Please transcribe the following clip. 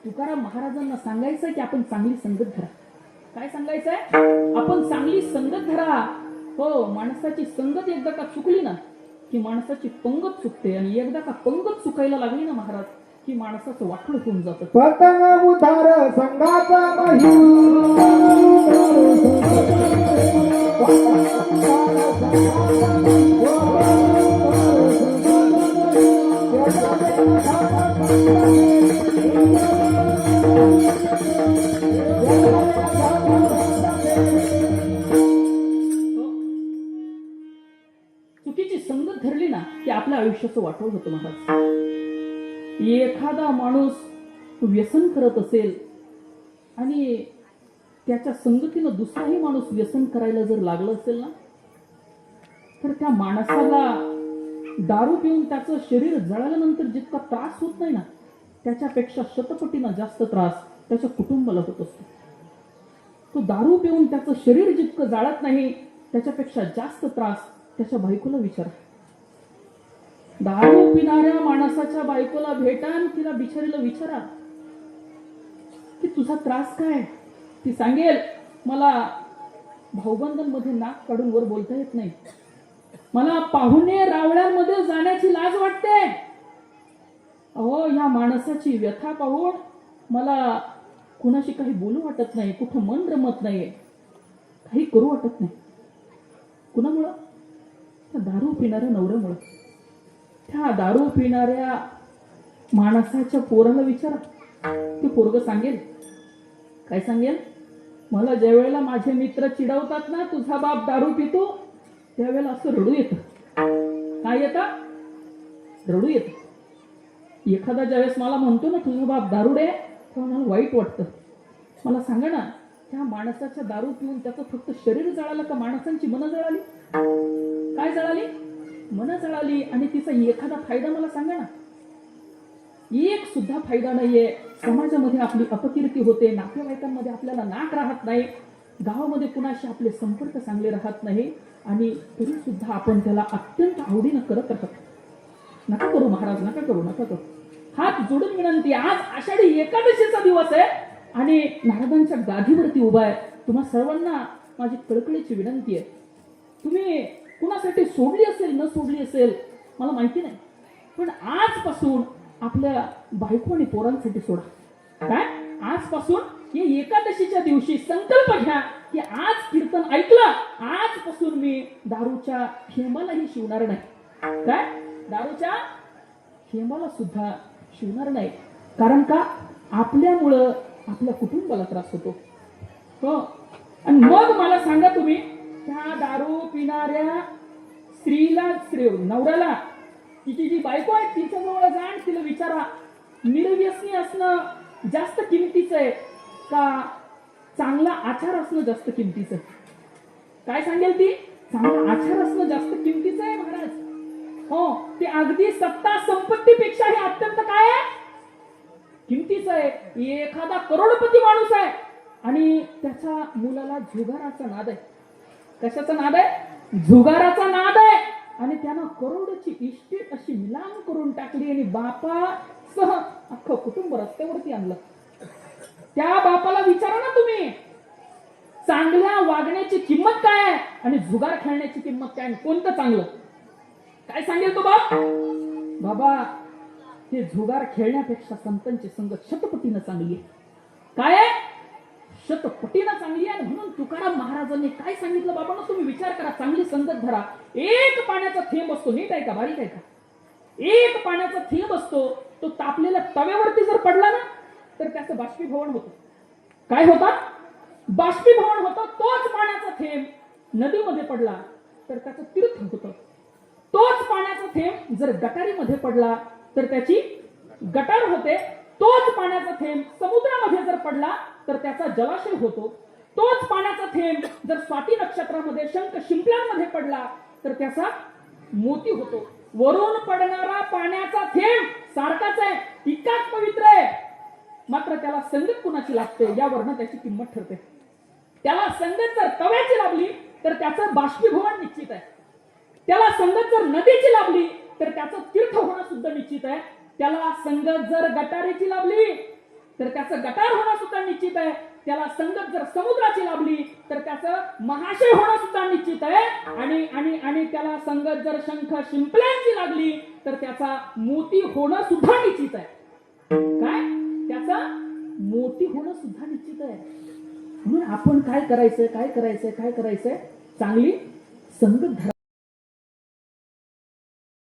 तुकाराम महाराजांना सांगायचं की आपण चांगली संगत धरा. काय सांगायचंय? आपण चांगली संगत धरा. हो, माणसाची संगत एकदा का चुकली ना की माणसाची पंगत चुकते, आणि एकदा का पंगत चुकायला लागली ना महाराज की माणसाचं वाटलं होऊन जातं. पतंग उधार संगाचा बाही चुकीची संगत धरली ना की आपल्या आयुष्याचं वाटोळ होतं महाराज. एखादा माणूस व्यसन करत असेल आणि त्याच्या संगतीनं दुसराही माणूस व्यसन करायला जर लागलं असेल ना, तर त्या माणसाला दारू पिऊन त्याचं शरीर जळाल्यानंतर जितका त्रास होत नाही ना, त्याच्यापेक्षा शतपटीनं जास्त त्रास त्याच्या कुटुंबाला होत असतो. तो दारू पिऊन त्याचं शरीर जितकं जाळत नाही त्याच्यापेक्षा जास्त त्रास त्याच्या बायकोला विचारा. दारू पिणाऱ्या माणसाच्या बायकोला भेटा आणि तिला बिचारीला विचारा की तुझा त्रास काय. ती सांगेल, मला भाऊबंदांमध्ये नाक काढून वर बोलता येत नाही, मला पाहुणे रावळ्यांमध्ये जाण्याची लाज वाटते. अहो, या माणसाची व्यथा पाहून मला कुणाशी काही बोलू वाटत नाही, कुठं मन रमत नाही, काही करू वाटत नाही. कुणामुळं? त्या दारू पिणाऱ्या नवऱ्यामुळं. त्या दारू पिणाऱ्या माणसाच्या पोराला विचारा, ते पोरग सांगेल. काय सांगेल? मला ज्या वेळेला माझे मित्र चिडवतात ना, तुझा बाप दारू पितो, त्यावेळेला असं रडू येतं. काय येतं? रडू येतं. एखादा ज्यावेळेस मला म्हणतो ना तुझा बाप दारुडे, तेव्हा मला वाईट वाटतं. मला सांगा ना, त्या माणसाच्या दारू पिऊन त्याचं फक्त शरीर जळालं का माणसांची मनं जळाली? काय जळाली? मनं जळाली. आणि तिचा एखादा फायदा मला सांगा ना. एक सुद्धा फायदा नाहीये. समाजामध्ये आपली अपकीर्ती होते, नातेवाईकांमध्ये आपल्याला नाक राहत नाही, गावामध्ये कुणाशी आपले संपर्क चांगले राहत नाही, आणि तरी सुद्धा आपण त्याला अत्यंत आवडीनं करत राहतो. नका करू महाराज, नका करू, नका करू. हात जोडून विनंती, आज आषाढी एकादशीचा दिवस आहे आणि महाराजांच्या गादीवरती उभा आहे. तुम्हा सर्वांना माझी कळकळीची विनंती आहे, तुम्ही कुणासाठी सोडली असेल न सोडली असेल मला माहिती नाही, पण आजपासून आपल्या बायको आणि पोरांसाठी सोडा. काय? आजपासून या एकादशीच्या दिवशी संकल्प घ्या की आज कीर्तन ऐकलं, आजपासून मी दारूच्या थेंबालाही शिवणार नाही. काय? दारूच्या थेंबाला सुद्धा शिवणार नाही. कारण का? आपल्यामुळं आपल्या कुटुंबाला त्रास होतो. हो. आणि मग मला सांगा तुम्ही, त्या दारू पिणाऱ्या स्त्रीला, नवऱ्याला, तिची जी बायको आहे तिच्या जवळ जा आणि तिला विचारा, निर्व्यसनी असणं जास्त किमतीचं आहे का चांगला आचार असणं जास्त किमतीचं? काय सांगेल ती? चांगला आचार असणं जास्त किमतीचं आहे महाराज. हो, ते अगदी सत्ता संपत्तीपेक्षा हे अत्यंत काय आहे? किमतीचं आहे. एखादा करोडपती माणूस आहे आणि त्याच्या मुलाला जुगाराचा नाद आहे. कशाचा नाद आहे? जुगाराचा नाद आहे. आणि त्यानं करोडची इस्टेट अशी निलाम करून टाकली आणि बापासह अख्खं कुटुंब रस्त्यावरती आणलं. त्या बापाला विचारा ना तुम्ही, चांगल्या वागण्याची किंमत काय आहे आणि जुगार खेळण्याची किंमत काय आहे, कोणतं चांगलं? काय सांगेल तो बाप? बाबा, ते जुगार खेळण्यापेक्षा संतांची संगत शतपटीनं चांगली आहे. काय आहे? शतपटीनं चांगली आहे. म्हणून तुकाराम महाराजांनी काय सांगितलं बाबांना, तुम्ही विचार करा, चांगली संगत धरा. एक पाण्याचा थेंब असतो, नीट आहे का, बारीक आहे का? एक पाण्याचा थेंब असतो, तो तापलेल्या तव्यावरती जर पडला ना तर त्याचं बाष्पीभवन होतं. काय होतं? बाष्पीभवन होतं. तोच पाण्याचा थेंब नदीमध्ये पडला तर त्याचं तीर्थ होतं. तोच पाण्याचा थेंब जर गटारीमध्ये पडला तर त्याची गटार होते. तोच पाण्याचा थेंब समुद्रामध्ये जर पडला तर त्याचा जलाशय होतो. तोच पाण्याचा थेंब जर स्वाती नक्षत्रामध्ये शंख शिंपल्यांमध्ये पडला तर त्याचा मोती होतो. वरून पडणारा पाण्याचा थेंब सारखाच आहे, तितकाच पवित्र आहे, मात्र त्याला संगत कुणाची लागते यावरनं त्याची किंमत ठरते. त्याला संगत जर तव्याची लाभली तर त्याचं बाष्पीभवन निश्चित आहे. त्याला संगत जर नदीची लाभली तर त्याचं तीर्थ होणं सुद्धा निश्चित आहे. त्याला संगत जर गटारीची लाभली तर त्याचं गटार होणं सुद्धा निश्चित आहे. त्याला संगत जर समुद्राची लाभली तर त्याचं महाशय होणं सुद्धा निश्चित आहे. आणि आणि आणि त्याला संगत जर शंख शिंपल्यांची लागली तर त्याचा मोती होणं सुद्धा निश्चित आहे. काय? त्याचा मोती होणं सुद्धा निश्चित आहे. म्हणून आपण काय करायचंय, काय करायचंय, काय करायचंय? चांगली संगत